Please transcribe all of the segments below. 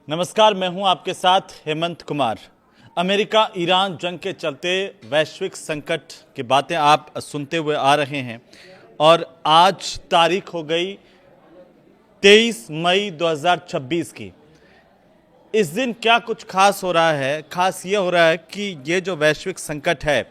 नमस्कार, मैं हूं आपके साथ हेमंत कुमार। अमेरिका ईरान जंग के चलते वैश्विक संकट की बातें आप सुनते हुए आ रहे हैं और आज तारीख हो गई 23 मई 2026 की। इस दिन क्या कुछ खास हो रहा है? खास ये हो रहा है कि ये जो वैश्विक संकट है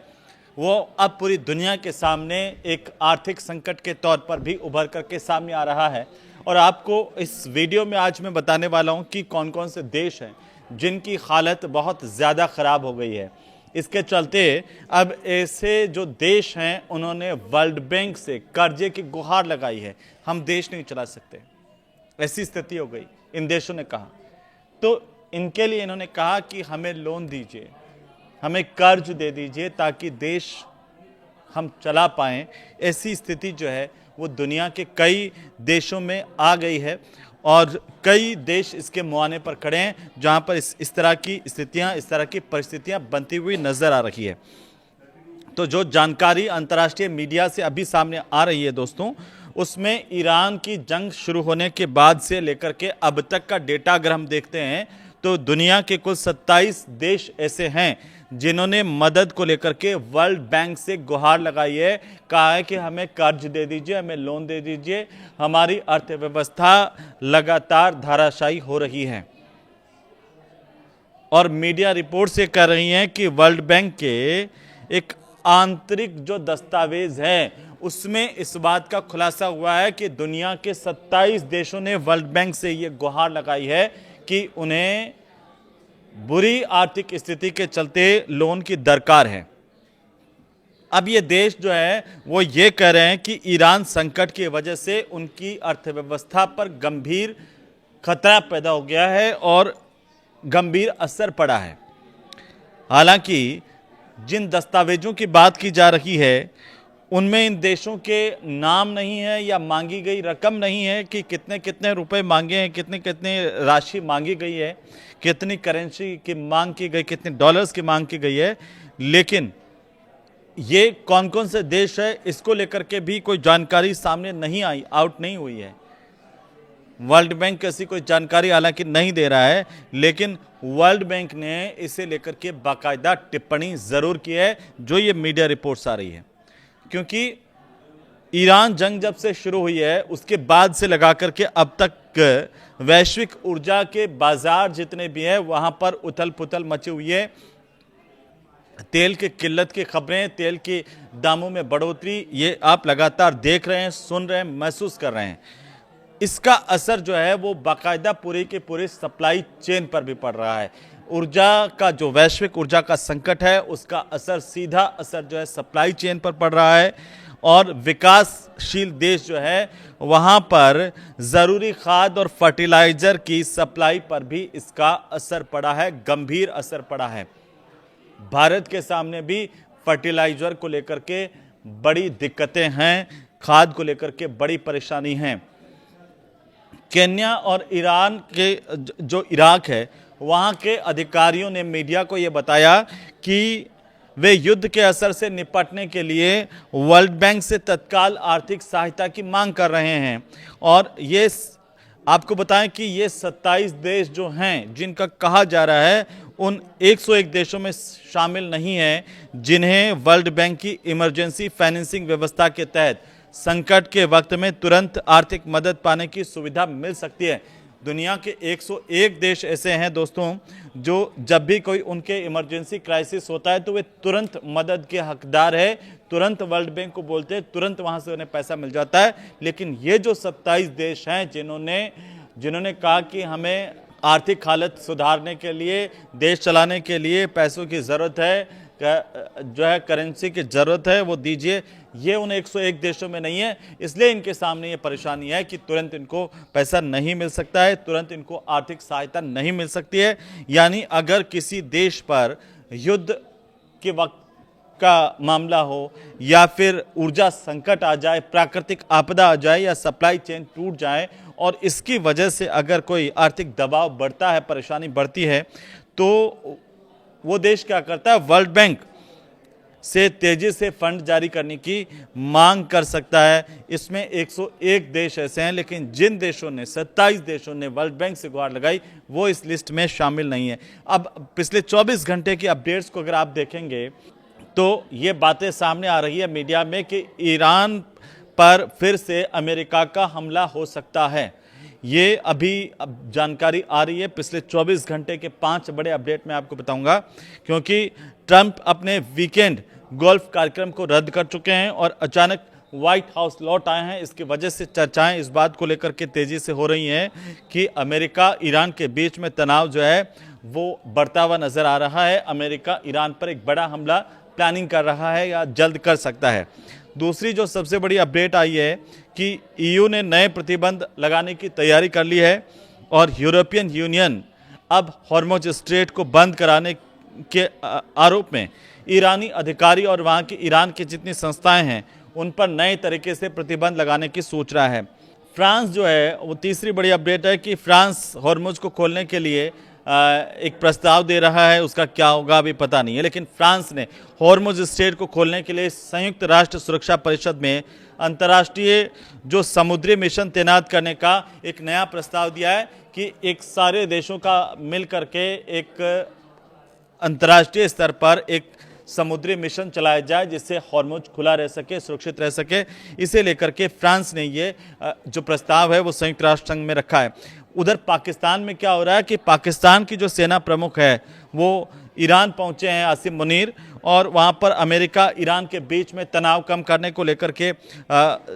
वो अब पूरी दुनिया के सामने एक आर्थिक संकट के तौर पर भी उभर करके सामने आ रहा है। और आपको इस वीडियो में आज मैं बताने वाला हूं कि कौन कौन से देश हैं जिनकी हालत बहुत ज़्यादा ख़राब हो गई है। इसके चलते अब ऐसे जो देश हैं उन्होंने वर्ल्ड बैंक से कर्जे की गुहार लगाई है। हम देश नहीं चला सकते, ऐसी स्थिति हो गई, इन देशों ने कहा। तो इनके लिए इन्होंने कहा कि हमें लोन दीजिए, हमें कर्ज दे दीजिए ताकि देश हम चला पाएं। ऐसी स्थिति जो है वो दुनिया के कई देशों में आ गई है और कई देश इसके मुआने पर खड़े हैं जहां पर इस तरह की स्थितियां, इस तरह की परिस्थितियां बनती हुई नजर आ रही है। तो जो जानकारी अंतर्राष्ट्रीय मीडिया से अभी सामने आ रही है दोस्तों, उसमें ईरान की जंग शुरू होने के बाद से लेकर के अब तक का डेटा अगर हम देखते हैं तो दुनिया के कुल 27 देश ऐसे हैं जिन्होंने मदद को लेकर के वर्ल्ड बैंक से गुहार लगाई है, कहा है कि हमें कर्ज दे दीजिए, हमें लोन दे दीजिए। हमारी अर्थव्यवस्था लगातार धाराशायी हो रही है और मीडिया रिपोर्ट से कह रही हैं कि वर्ल्ड बैंक के एक आंतरिक जो दस्तावेज है उसमें इस बात का खुलासा हुआ है कि दुनिया के 27 देशों ने वर्ल्ड बैंक से ये गुहार लगाई है कि उन्हें बुरी आर्थिक स्थिति के चलते लोन की दरकार है। अब ये देश जो है वो ये कह रहे हैं कि ईरान संकट की वजह से उनकी अर्थव्यवस्था पर गंभीर खतरा पैदा हो गया है और गंभीर असर पड़ा है। हालांकि जिन दस्तावेजों की बात की जा रही है उनमें इन देशों के नाम नहीं है या मांगी गई रकम नहीं है कि कितने कितने रुपए मांगे हैं, कितने कितने राशि मांगी गई है, कितनी करेंसी की मांग की गई, कितने डॉलर्स की मांग की गई है। लेकिन ये कौन कौन से देश है इसको लेकर के भी कोई जानकारी सामने नहीं आई, आउट नहीं हुई है। वर्ल्ड बैंक ऐसी कोई जानकारी हालांकि नहीं दे रहा है, लेकिन वर्ल्ड बैंक ने इसे लेकर के बाकायदा टिप्पणी जरूर की है जो ये मीडिया रिपोर्ट्स आ रही है। क्योंकि ईरान जंग जब से शुरू हुई है उसके बाद से लगा करके अब तक वैश्विक ऊर्जा के बाजार जितने भी हैं वहां पर उथल पुथल मची हुई है। तेल की किल्लत की खबरें, तेल के दामों में बढ़ोतरी, ये आप लगातार देख रहे हैं, सुन रहे हैं, महसूस कर रहे हैं। इसका असर जो है वो बाकायदा पूरी के पूरे सप्लाई चेन पर भी पड़ रहा है। ऊर्जा का जो वैश्विक ऊर्जा का संकट है उसका असर, सीधा असर जो है सप्लाई चेन पर पड़ रहा है और विकासशील देश जो है वहाँ पर ज़रूरी खाद और फर्टिलाइज़र की सप्लाई पर भी इसका असर पड़ा है, गंभीर असर पड़ा है। भारत के सामने भी फर्टिलाइज़र को लेकर के बड़ी दिक्कतें हैं, खाद को लेकर के बड़ी परेशानी है। केन्या और ईरान के जो इराक है वहाँ के अधिकारियों ने मीडिया को ये बताया कि वे युद्ध के असर से निपटने के लिए वर्ल्ड बैंक से तत्काल आर्थिक सहायता की मांग कर रहे हैं। और ये आपको बताएं कि ये 27 देश जो हैं जिनका कहा जा रहा है उन 101 देशों में शामिल नहीं है जिन्हें वर्ल्ड बैंक की इमरजेंसी फाइनेंसिंग व्यवस्था के तहत संकट के वक्त में तुरंत आर्थिक मदद पाने की सुविधा मिल सकती है। दुनिया के 101 देश ऐसे हैं दोस्तों जो जब भी कोई उनके इमरजेंसी क्राइसिस होता है तो वे तुरंत मदद के हकदार है, तुरंत वर्ल्ड बैंक को बोलते हैं, तुरंत वहां से उन्हें पैसा मिल जाता है। लेकिन ये जो 27 देश हैं जिन्होंने कहा कि हमें आर्थिक हालत सुधारने के लिए, देश चलाने के लिए पैसों की ज़रूरत है, जो है करेंसी की ज़रूरत है, वो दीजिए, ये उन 101 देशों में नहीं है। इसलिए इनके सामने ये परेशानी है कि तुरंत इनको पैसा नहीं मिल सकता है, तुरंत इनको आर्थिक सहायता नहीं मिल सकती है। यानी अगर किसी देश पर युद्ध के वक्त का मामला हो या फिर ऊर्जा संकट आ जाए, प्राकृतिक आपदा आ जाए या सप्लाई चेन टूट जाए और इसकी वजह से अगर कोई आर्थिक दबाव बढ़ता है, परेशानी बढ़ती है, तो वो देश क्या करता है, वर्ल्ड बैंक से तेजी से फंड जारी करने की मांग कर सकता है। इसमें 101 देश ऐसे हैं, लेकिन जिन देशों ने 27 देशों ने वर्ल्ड बैंक से गुहार लगाई वो इस लिस्ट में शामिल नहीं है। अब पिछले 24 घंटे की अपडेट्स को अगर आप देखेंगे तो ये बातें सामने आ रही है मीडिया में कि ईरान पर फिर से अमेरिका का हमला हो सकता है। ये अभी अब जानकारी आ रही है। पिछले 24 घंटे के 5 बड़े अपडेट मैं आपको बताऊंगा, क्योंकि ट्रंप अपने वीकेंड गोल्फ कार्यक्रम को रद्द कर चुके हैं और अचानक व्हाइट हाउस लौट आए हैं। इसकी वजह से चर्चाएं इस बात को लेकर के तेजी से हो रही हैं कि अमेरिका ईरान के बीच में तनाव जो है वो बढ़ता हुआ नजर आ रहा है। अमेरिका ईरान पर एक बड़ा हमला प्लानिंग कर रहा है या जल्द कर सकता है। दूसरी जो सबसे बड़ी अपडेट आई है कि ईयू ने नए प्रतिबंध लगाने की तैयारी कर ली है और यूरोपियन यूनियन अब हॉर्मुज स्ट्रेट को बंद कराने के आरोप में ईरानी अधिकारी और वहां की ईरान की जितनी संस्थाएं हैं उन पर नए तरीके से प्रतिबंध लगाने की सोच रहा है। फ्रांस जो है वो तीसरी बड़ी अपडेट है कि फ्रांस हॉर्मुज को खोलने के लिए एक प्रस्ताव दे रहा है। उसका क्या होगा अभी पता नहीं है, लेकिन फ्रांस ने हॉर्मुज स्ट्रेट को खोलने के लिए संयुक्त राष्ट्र सुरक्षा परिषद में अंतर्राष्ट्रीय जो समुद्री मिशन तैनात करने का एक नया प्रस्ताव दिया है कि एक सारे देशों का मिल करके एक अंतर्राष्ट्रीय स्तर पर एक समुद्री मिशन चलाया जाए जिससे हॉर्मुज खुला रह सके, सुरक्षित रह सके। इसे लेकर के फ्रांस ने ये जो प्रस्ताव है वो संयुक्त राष्ट्र संघ में रखा है। उधर पाकिस्तान में क्या हो रहा है कि पाकिस्तान की जो सेना प्रमुख है वो ईरान पहुंचे हैं, आसिम मुनीर, और वहां पर अमेरिका ईरान के बीच में तनाव कम करने को लेकर के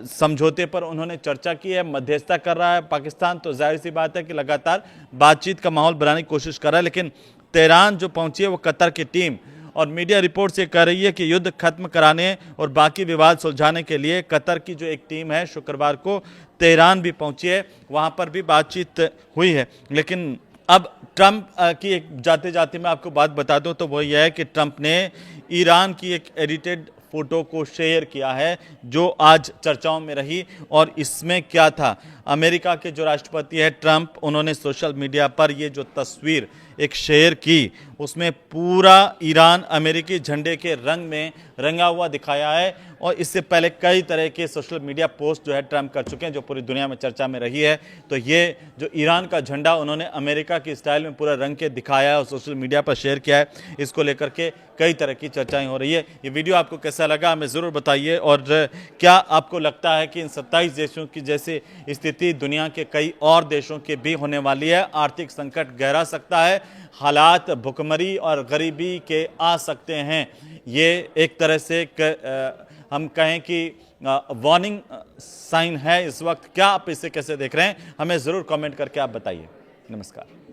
समझौते पर उन्होंने चर्चा की है। मध्यस्थता कर रहा है पाकिस्तान, तो जाहिर सी बात है कि लगातार बातचीत का माहौल बनाने की कोशिश कर रहा है। लेकिन तेहरान जो पहुंची है वो कतर की टीम, और मीडिया रिपोर्ट से कह रही है कि युद्ध खत्म कराने और बाकी विवाद सुलझाने के लिए कतर की जो एक टीम है शुक्रवार को तेहरान भी पहुंची है, वहां पर भी बातचीत हुई है। लेकिन अब ट्रंप की एक जाते जाते मैं आपको बात बता दूं तो वो यह है कि ट्रंप ने ईरान की एक एडिटेड फोटो को शेयर किया है जो आज चर्चाओं में रही। और इसमें क्या था, अमेरिका के जो राष्ट्रपति है ट्रंप, उन्होंने सोशल मीडिया पर ये जो तस्वीर एक शेयर की उसमें पूरा ईरान अमेरिकी झंडे के रंग में रंगा हुआ दिखाया है। और इससे पहले कई तरह के सोशल मीडिया पोस्ट जो है ट्रंप कर चुके हैं जो पूरी दुनिया में चर्चा में रही है। तो ये जो ईरान का झंडा उन्होंने अमेरिका की स्टाइल में पूरा रंग के दिखाया है और सोशल मीडिया पर शेयर किया है, इसको लेकर के कई तरह की चर्चाएं हो रही है। ये वीडियो आपको कैसा लगा हमें ज़रूर बताइए, और क्या आपको लगता है कि इन 27 देशों की जैसी स्थिति दुनिया के कई और देशों के भी होने वाली है? आर्थिक संकट गहरा सकता है, हालात भुखमरी और गरीबी के आ सकते हैं। ये एक तरह से हम कहें कि वार्निंग साइन है इस वक्त। क्या आप इसे कैसे देख रहे हैं, हमें ज़रूर कमेंट करके आप बताइए। नमस्कार।